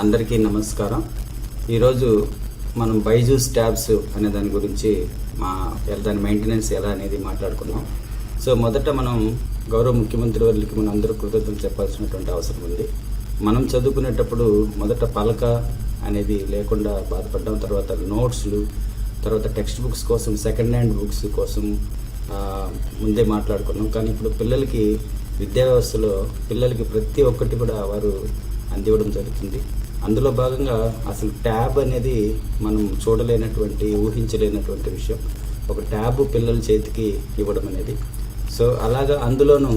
అందరికీ నమస్కారం. ఈరోజు మనం బైజూస్ ట్యాబ్స్ అనే దాని గురించి దాని మెయింటెనెన్స్ ఎలా అనేది మాట్లాడుకున్నాం. సో మొదట మనం గౌరవ ముఖ్యమంత్రి వారికి మనం అందరూ కృతజ్ఞతలు చెప్పాల్సినటువంటి అవసరం ఉంది. మనం చదువుకునేటప్పుడు మొదట పలక అనేది లేకుండా బాధపడ్డాం. తర్వాత నోట్స్లు, తర్వాత టెక్స్ట్ బుక్స్ కోసం, సెకండ్ హ్యాండ్ బుక్స్ కోసం ముందే మాట్లాడుకున్నాం. కానీ ఇప్పుడు పిల్లలకి విద్యా వ్యవస్థలో పిల్లలకి ప్రతి ఒక్కటి కూడా వారు అందివ్వడం జరుగుతుంది. అందులో భాగంగా అసలు ట్యాబ్ అనేది మనం చూడలేనటువంటి, ఊహించలేనటువంటి విషయం. ఒక ట్యాబ్ పిల్లల చేతికి ఇవ్వడం అనేది. సో అలాగా అందులోనూ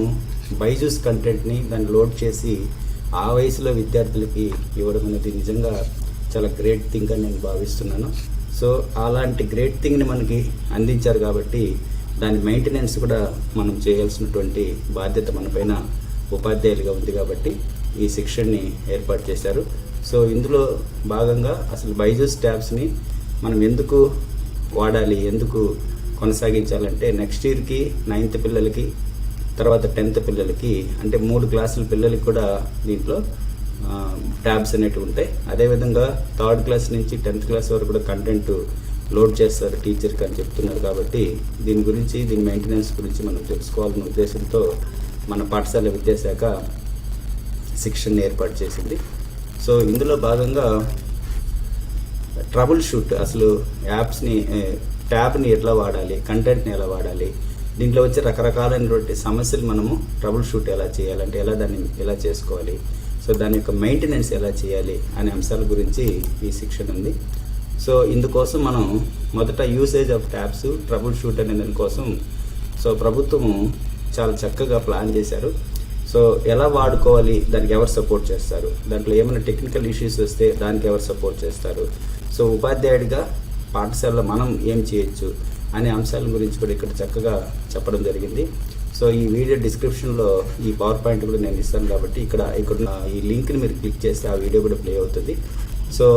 బైజూస్ కంటెంట్ని దాన్ని లోడ్ చేసి ఆ వయసులో విద్యార్థులకి ఇవ్వడం అనేది నిజంగా చాలా గ్రేట్ థింగ్ అని నేను భావిస్తున్నాను. సో అలాంటి గ్రేట్ థింగ్ని మనకి అందించారు కాబట్టి దాని మెయింటెనెన్స్ కూడా మనం చేయాల్సినటువంటి బాధ్యత మనపైన ఉపాధ్యాయులుగా ఉంది కాబట్టి ఈ శిక్షణని ఏర్పాటు చేశారు. సో ఇందులో భాగంగా అసలు బైజూస్ ట్యాబ్స్ని మనం ఎందుకు వాడాలి, ఎందుకు కొనసాగించాలంటే నెక్స్ట్ ఇయర్కి 9th పిల్లలకి, తర్వాత 10th పిల్లలకి, అంటే 3 క్లాసుల పిల్లలకి కూడా దీంట్లో ట్యాబ్స్ అనేవి ఉంటాయి. అదేవిధంగా 3rd క్లాస్ నుంచి 10th క్లాస్ వరకు కూడా కంటెంట్ లోడ్ చేస్తారు టీచర్కి అని చెప్తున్నారు. కాబట్టి దీని గురించి, దీని మెయింటెనెన్స్ గురించి మనం తెలుసుకోవాలనే ఉద్దేశంతో మన పాఠశాల విద్యాశాఖ శిక్షణ ఏర్పాటు చేసింది. సో ఇందులో భాగంగా ట్రబుల్ షూట్, అసలు ట్యాబ్ని ఎట్లా వాడాలి, కంటెంట్ని ఎలా వాడాలి, దీంట్లో వచ్చే రకరకాలైనటువంటి సమస్యలు మనము ట్రబుల్ షూట్ ఎలా చేయాలంటే దాన్ని ఎలా చేసుకోవాలి, సో దాని యొక్క మెయింటెనెన్స్ ఎలా చేయాలి అనే అంశాల గురించి ఈ శిక్షణ ఉంది. సో ఇందుకోసం మనం మొదట usage of tabs, trouble shoot అనే దానికోసం సో ప్రభుత్వము చాలా చక్కగా ప్లాన్ చేశారు. సో ఎలా వాడుకోవాలి, దానికి ఎవరు సపోర్ట్ చేస్తారు, దాంట్లో ఏమైనా టెక్నికల్ ఇష్యూస్ వస్తే దానికి ఎవరు సపోర్ట్ చేస్తారు, సో ఉపాధ్యాయుడిగా పాఠశాలలో మనం ఏం చేయొచ్చు అనే అంశాల గురించి కూడా ఇక్కడ చక్కగా చెప్పడం జరిగింది. సో ఈ వీడియో డిస్క్రిప్షన్లో ఈ పవర్ పాయింట్ కూడా నేను ఇస్తాను కాబట్టి ఇక్కడ ఈ లింక్ని మీరు క్లిక్ చేస్తే ఆ వీడియో కూడా ప్లే అవుతుంది. సో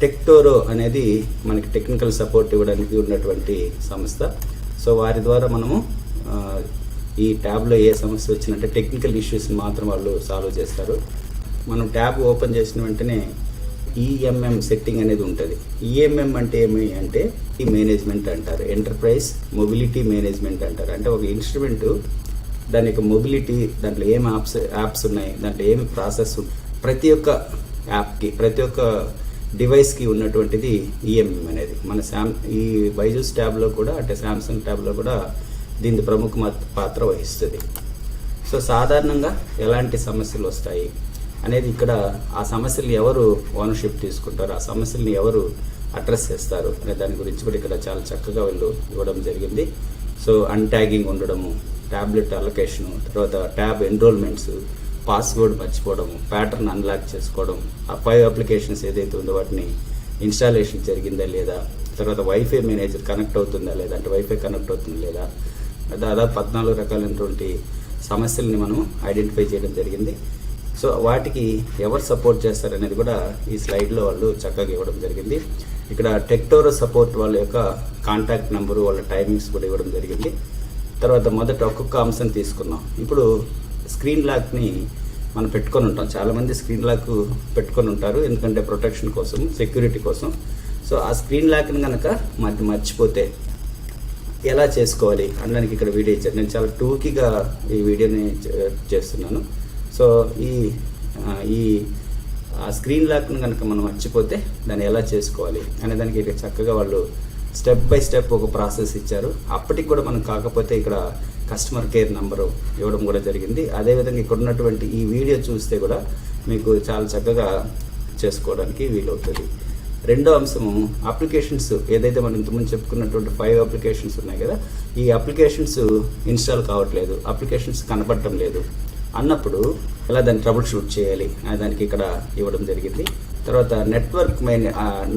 టెక్టోరో అనేది మనకి టెక్నికల్ సపోర్ట్ ఇవ్వడానికి ఉన్నటువంటి సంస్థ. సో వారి ద్వారా మనము ఈ ట్యాబ్లో ఏ సమస్య వచ్చినంటే టెక్నికల్ ఇష్యూస్ని మాత్రం వాళ్ళు సాల్వ్ చేస్తారు. మనం ట్యాబ్ ఓపెన్ చేసిన వెంటనే ఈఎంఎం సెట్టింగ్ అనేది ఉంటుంది. ఈఎంఎం అంటే ఏమి అంటే ఈ మేనేజ్మెంట్ అంటారు, ఎంటర్ప్రైజ్ మొబిలిటీ మేనేజ్మెంట్ అంటారు. అంటే ఒక ఇన్స్ట్రుమెంట్, దాని యొక్క మొబిలిటీ, దాంట్లో ఏం యాప్స్ ఉన్నాయి, దాంట్లో ఏమి ప్రాసెస్, ప్రతి ఒక్క యాప్కి, ప్రతి ఒక్క డివైస్కి ఉన్నటువంటిది ఈఎంఎం అనేది. మన ఈ బైజూస్ ట్యాబ్లో కూడా, అంటే శాంసంగ్ ట్యాబ్లో కూడా దీని ప్రముఖ పాత్ర వహిస్తుంది. సో సాధారణంగా ఎలాంటి సమస్యలు వస్తాయి అనేది ఇక్కడ, ఆ సమస్యలు ఎవరు ఓనర్షిప్ తీసుకుంటారు, ఆ సమస్యల్ని ఎవరు అడ్రస్ చేస్తారు అనే దాని గురించి కూడా ఇక్కడ చాలా చక్కగా వీళ్ళు ఇవ్వడం జరిగింది. సో అన్ట్యాగింగ్ ఉండడము, ట్యాబ్లెట్ అలొకేషను, తర్వాత ట్యాబ్ ఎన్రోల్మెంట్స్, పాస్వర్డ్ మర్చిపోవడము, ప్యాటర్న్ అన్లాక్ చేసుకోవడం, ఆ 5 అప్లికేషన్స్ ఏదైతే ఉందో వాటిని ఇన్స్టాలేషన్ జరిగిందా లేదా, తర్వాత వైఫై మేనేజర్ కనెక్ట్ అవుతుందా లేదా, అంటే వైఫై కనెక్ట్ అవుతుందా లేదా, దాదాపు 14 రకాలైనటువంటి సమస్యల్ని మనం ఐడెంటిఫై చేయడం జరిగింది. సో వాటికి ఎవరు సపోర్ట్ చేస్తారనేది కూడా ఈ స్లైడ్లో వాళ్ళు చక్కగా ఇవ్వడం జరిగింది. ఇక్కడ టెక్టోరో సపోర్ట్ వాళ్ళ యొక్క కాంటాక్ట్ నెంబరు, వాళ్ళ టైమింగ్స్ కూడా ఇవ్వడం జరిగింది. తర్వాత మొదట ఒక్కొక్క అంశం తీసుకున్నాం. ఇప్పుడు స్క్రీన్ లాక్ని మనం పెట్టుకొని ఉంటాం, చాలామంది స్క్రీన్ లాక్ పెట్టుకొని ఉంటారు, ఎందుకంటే ప్రొటెక్షన్ కోసం, సెక్యూరిటీ కోసం. సో ఆ స్క్రీన్ లాక్ని కనుక మర్చిపోతే ఎలా చేసుకోవాలి అనడానికి ఇక్కడ వీడియో ఇచ్చారు. నేను చాలా టూకీగా ఈ వీడియోని చేస్తున్నాను. సో ఈ స్క్రీన్ లాక్ను కనుక మనం మర్చిపోతే దాన్ని ఎలా చేసుకోవాలి అనే దానికి ఇక్కడ చక్కగా వాళ్ళు స్టెప్ బై స్టెప్ ఒక ప్రాసెస్ ఇచ్చారు. అప్పటికి కూడా మనం కాకపోతే ఇక్కడ కస్టమర్ కేర్ నెంబరు ఇవ్వడం కూడా జరిగింది. అదేవిధంగా ఇక్కడ ఉన్నటువంటి ఈ వీడియో చూస్తే కూడా మీకు చాలా చక్కగా చేసుకోవడానికి వీలవుతుంది. రెండో అంశము అప్లికేషన్స్, ఏదైతే మనం ఇంతకుముందు చెప్పుకున్నటువంటి 5 అప్లికేషన్స్ ఉన్నాయి కదా, ఈ అప్లికేషన్స్ ఇన్స్టాల్ కావట్లేదు, అప్లికేషన్స్ కనపడటం లేదు అన్నప్పుడు ఎలా దాన్ని ట్రబుల్ షూట్ చేయాలి అనే దానికి ఇక్కడ ఇవ్వడం జరిగింది. తర్వాత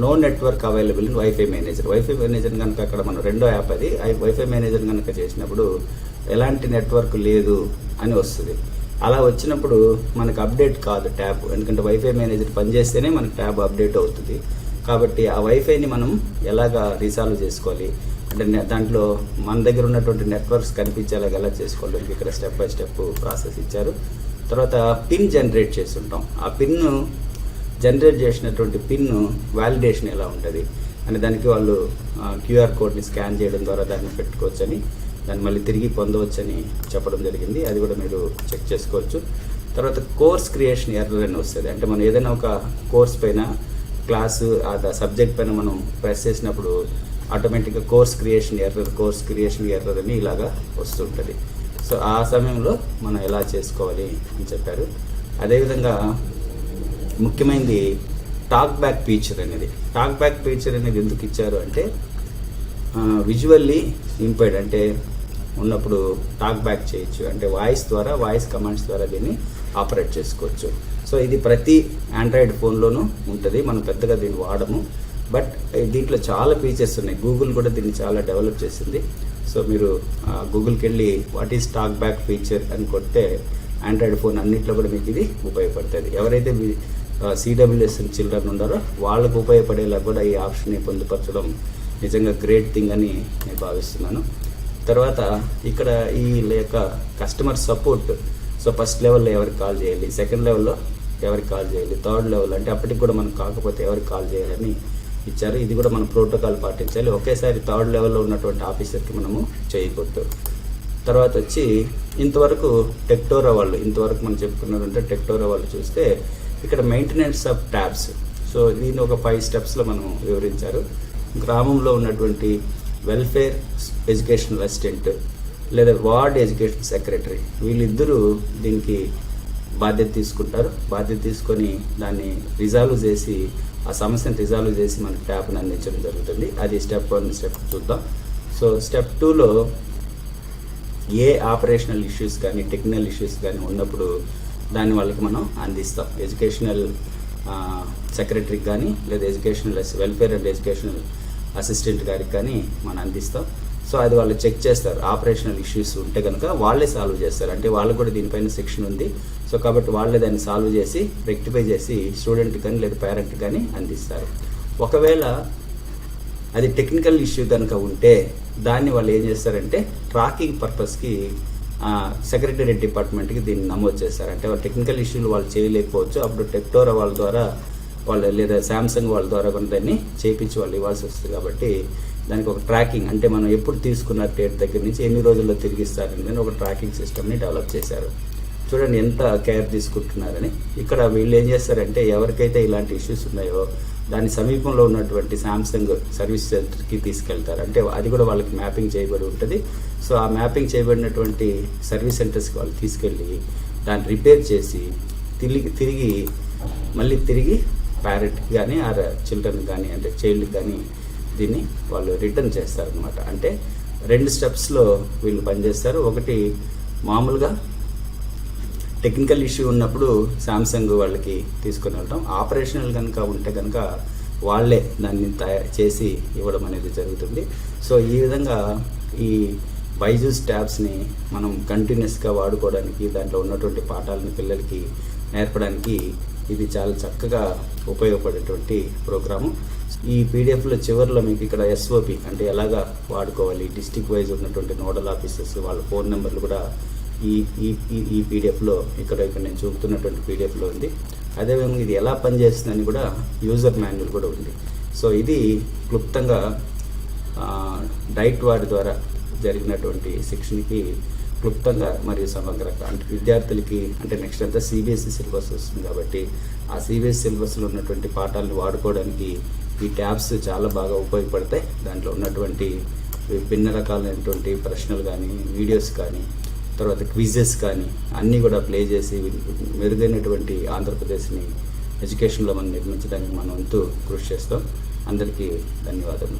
no network available in wifi manager. Wifi manager కనుక అక్కడ మనం రెండో యాప్ అది వైఫై మేనేజర్ కనుక చేసినప్పుడు ఎలాంటి నెట్వర్క్ లేదు అని వస్తుంది. అలా వచ్చినప్పుడు మనకు అప్డేట్ కాదు ట్యాబ్, ఎందుకంటే వైఫై మేనేజర్ పనిచేస్తేనే మనకు ట్యాబ్ అప్డేట్ అవుతుంది. కాబట్టి ఆ వైఫైని మనం ఎలాగా రీసాల్వ్ చేసుకోవాలి అంటే దాంట్లో మన దగ్గర ఉన్నటువంటి నెట్వర్క్స్ కనిపించేలాగా ఎలా చేసుకోవడానికి ఇక్కడ స్టెప్ బై స్టెప్ ప్రాసెస్ ఇచ్చారు. తర్వాత పిన్ జనరేట్ చేస్తుంటాం. ఆ పిన్ను జనరేట్ చేసినటువంటి పిన్ వ్యాలిడేషన్ ఎలా ఉంటుంది అని దానికి వాళ్ళు క్యూఆర్ కోడ్ని స్కాన్ చేయడం ద్వారా దాన్ని పెట్టుకోవచ్చని, దాన్ని మళ్ళీ తిరిగి పొందవచ్చని చెప్పడం జరిగింది. అది కూడా మీరు చెక్ చేసుకోవచ్చు. తర్వాత కోర్స్ క్రియేషన్ ఎర్రర్ అని వస్తుంది. అంటే మనం ఏదైనా ఒక కోర్స్ పైన క్లాసు ఆ సబ్జెక్ట్ పైన మనం ప్రెస్ చేసినప్పుడు ఆటోమేటిక్గా కోర్స్ క్రియేషన్ ఎర్రర్ అని ఇలాగా వస్తుంటుంది. సో ఆ సమయంలో మనం ఎలా చేసుకోవాలి అని చెప్పారు. అదేవిధంగా ముఖ్యమైనది టాక్ బ్యాక్ ఫీచర్ అనేది. టాక్ బ్యాక్ ఫీచర్ అనేది ఎందుకు ఇచ్చారు అంటే విజువల్లీ ఇంపైర్డ్ అంటే ఉన్నప్పుడు టాక్ బ్యాక్ చేయొచ్చు, అంటే వాయిస్ కమాండ్స్ ద్వారా దీన్ని ఆపరేట్ చేసుకోవచ్చు. సో ఇది ప్రతి ఆండ్రాయిడ్ ఫోన్లోనూ ఉంటుంది. మనం పెద్దగా దీన్ని వాడము, బట్ దీంట్లో చాలా ఫీచర్స్ ఉన్నాయి. గూగుల్ కూడా దీన్ని చాలా డెవలప్ చేసింది. సో మీరు గూగుల్కి వెళ్ళి what is talk back feature అని కొడితే ఆండ్రాయిడ్ ఫోన్ అన్నింటిలో కూడా మీకు ఇది ఉపయోగపడుతుంది. ఎవరైతే CWS చిల్డ్రన్ ఉన్నారో వాళ్ళకు ఉపయోగపడేలా కూడా ఈ ఆప్షన్ని పొందుపరచడం నిజంగా గ్రేట్ థింగ్ అని నేను భావిస్తున్నాను. తర్వాత ఇక్కడ ఈ లేక కస్టమర్ సపోర్ట్, సో ఫస్ట్ లెవెల్లో ఎవరికి కాల్ చేయాలి, సెకండ్ లెవెల్లో ఎవరికి కాల్ చేయాలి, థర్డ్ లెవెల్ అంటే అప్పటికి కూడా మనకు కాకపోతే ఎవరికి కాల్ చేయాలని ఇచ్చారు. ఇది కూడా మనం ప్రోటోకాల్ పాటించాలి. ఒకేసారి థర్డ్ లెవెల్లో ఉన్నటువంటి ఆఫీసర్కి మనము చేయకూడదు. తర్వాత వచ్చి ఇంతవరకు టెక్టోరా వాళ్ళు మనం చెప్పుకున్నారంటే టెక్టోరా వాళ్ళు చూస్తే ఇక్కడ మెయింటెనెన్స్ ఆఫ్ ట్యాబ్స్. సో దీన్ని ఒక 5 స్టెప్స్లో మనం వివరించారు. గ్రామంలో ఉన్నటువంటి వెల్ఫేర్ ఎడ్యుకేషనల్ అసిస్టెంట్ లేదా వార్డ్ ఎడ్యుకేషన్ సెక్రటరీ వీళ్ళిద్దరూ దీనికి బాధ్యత తీసుకుంటారు. బాధ్యత తీసుకొని దాన్ని రిజాల్వ్ చేసి ఆ సమస్యను రిజాల్వ్ చేసి మనకి ట్యాబ్ని అందించడం జరుగుతుంది. అది స్టెప్ 1. స్టెప్ చూద్దాం. సో స్టెప్ 2లో ఏ ఆపరేషనల్ ఇష్యూస్ కానీ టెక్నికల్ ఇష్యూస్ కానీ ఉన్నప్పుడు దాన్ని వాళ్ళకి మనం అందిస్తాం. ఎడ్యుకేషనల్ సెక్రటరీకి కానీ లేదా వెల్ఫేర్ అండ్ ఎడ్యుకేషనల్ అసిస్టెంట్ గారికి కానీ మనం అందిస్తాం. సో అది వాళ్ళు చెక్ చేస్తారు. ఆపరేషనల్ ఇష్యూస్ ఉంటే కనుక వాళ్ళే సాల్వ్ చేస్తారు. అంటే వాళ్ళకు కూడా దీనిపైన సెక్షన్ ఉంది. సో కాబట్టి వాళ్ళే దాన్ని సాల్వ్ చేసి రెక్టిఫై చేసి స్టూడెంట్ కానీ లేదా పేరెంట్ కానీ అందిస్తారు. ఒకవేళ అది టెక్నికల్ ఇష్యూ కనుక ఉంటే దాన్ని వాళ్ళు ఏం చేస్తారంటే ట్రాకింగ్ పర్పస్కి సెక్రటరీ డిపార్ట్మెంట్కి దీన్ని నమోదు చేస్తారు. అంటే వాళ్ళు టెక్నికల్ ఇష్యూలు వాళ్ళు చేయలేకపోవచ్చు, అప్పుడు టెక్టోరా వాళ్ళ ద్వారా లేదా శాంసంగ్ వాళ్ళ ద్వారా కొన్ని దాన్ని చేయించి వాళ్ళు ఇవ్వాల్సి వస్తుంది. కాబట్టి దానికి ఒక ట్రాకింగ్, అంటే మనం ఎప్పుడు తీసుకున్న డేట్ దగ్గర నుంచి ఎన్ని రోజుల్లో తిరిగిస్తారని ఒక ట్రాకింగ్ సిస్టమ్ని డెవలప్ చేశారు. చూడండి ఎంత కేర్ తీసుకుంటున్నారని. ఇక్కడ వీళ్ళు ఏం చేస్తారంటే ఎవరికైతే ఇలాంటి ఇష్యూస్ ఉన్నాయో దాని సమీపంలో ఉన్నటువంటి శాంసంగ్ సర్వీస్ సెంటర్కి తీసుకెళ్తారు. అంటే అది కూడా వాళ్ళకి మ్యాపింగ్ చేయబడి ఉంటుంది. సో ఆ మ్యాపింగ్ చేయబడినటువంటి సర్వీస్ సెంటర్స్కి వాళ్ళు తీసుకెళ్ళి దాన్ని రిపేర్ చేసి తిరిగి పేరెంట్కి కానీ ఆ చిల్డ్రన్ కానీ అంటే చైల్డ్కి కానీ దీన్ని వాళ్ళు రిటర్న్ చేస్తారనమాట. అంటే 2 స్టెప్స్లో వీళ్ళు పనిచేస్తారు. ఒకటి మామూలుగా టెక్నికల్ ఇష్యూ ఉన్నప్పుడు శాంసంగ్ వాళ్ళకి తీసుకొని వెళ్ళడం, ఆపరేషనల్ కనుక ఉంటే కనుక వాళ్ళే దాన్ని చేసి ఇవ్వడం అనేది జరుగుతుంది. సో ఈ విధంగా ఈ బైజూస్ ట్యాబ్స్ని మనం కంటిన్యూస్గా వాడుకోవడానికి, దాంట్లో ఉన్నటువంటి పాఠాలను పిల్లలకి నేర్పడానికి ఇది చాలా చక్కగా ఉపయోగపడేటువంటి ప్రోగ్రాము. ఈ పీడిఎఫ్లో చివరిలో మీకు ఇక్కడ SOP అంటే ఎలాగా వాడుకోవాలి, డిస్ట్రిక్ట్ వైజ్ ఉన్నటువంటి నోడల్ ఆఫీసర్స్ వాళ్ళ ఫోన్ నెంబర్లు కూడా ఈ పీడిఎఫ్లో ఇక్కడ నేను చూపుతున్నటువంటి పీడిఎఫ్లో ఉంది. అదేవిధంగా ఇది ఎలా పనిచేస్తుందని కూడా యూజర్ మాన్యువల్ కూడా ఉంది. సో ఇది క్లుప్తంగా డైట్ వారి ద్వారా జరిగినటువంటి శిక్షణకి క్లుప్తంగా మరియు సమగ్రంగా అంటే విద్యార్థులకి అంటే నెక్స్ట్ అంతా CBSE సిలబస్ వస్తుంది కాబట్టి ఆ CBSE సిలబస్లో ఉన్నటువంటి పాఠాలను వాడుకోవడానికి ఈ ట్యాబ్స్ చాలా బాగా ఉపయోగపడతాయి. దాంట్లో ఉన్నటువంటి భిన్న రకాలైనటువంటి ప్రశ్నలు కానీ వీడియోస్ కానీ తర్వాత క్విజెస్ కానీ అన్నీ కూడా ప్లే చేసి మెరుగైనటువంటి ఆంధ్రప్రదేశ్ని ఎడ్యుకేషన్లో మనం నిర్మించడానికి మనం వంతు కృషి చేస్తాం. అందరికీ ధన్యవాదాలు.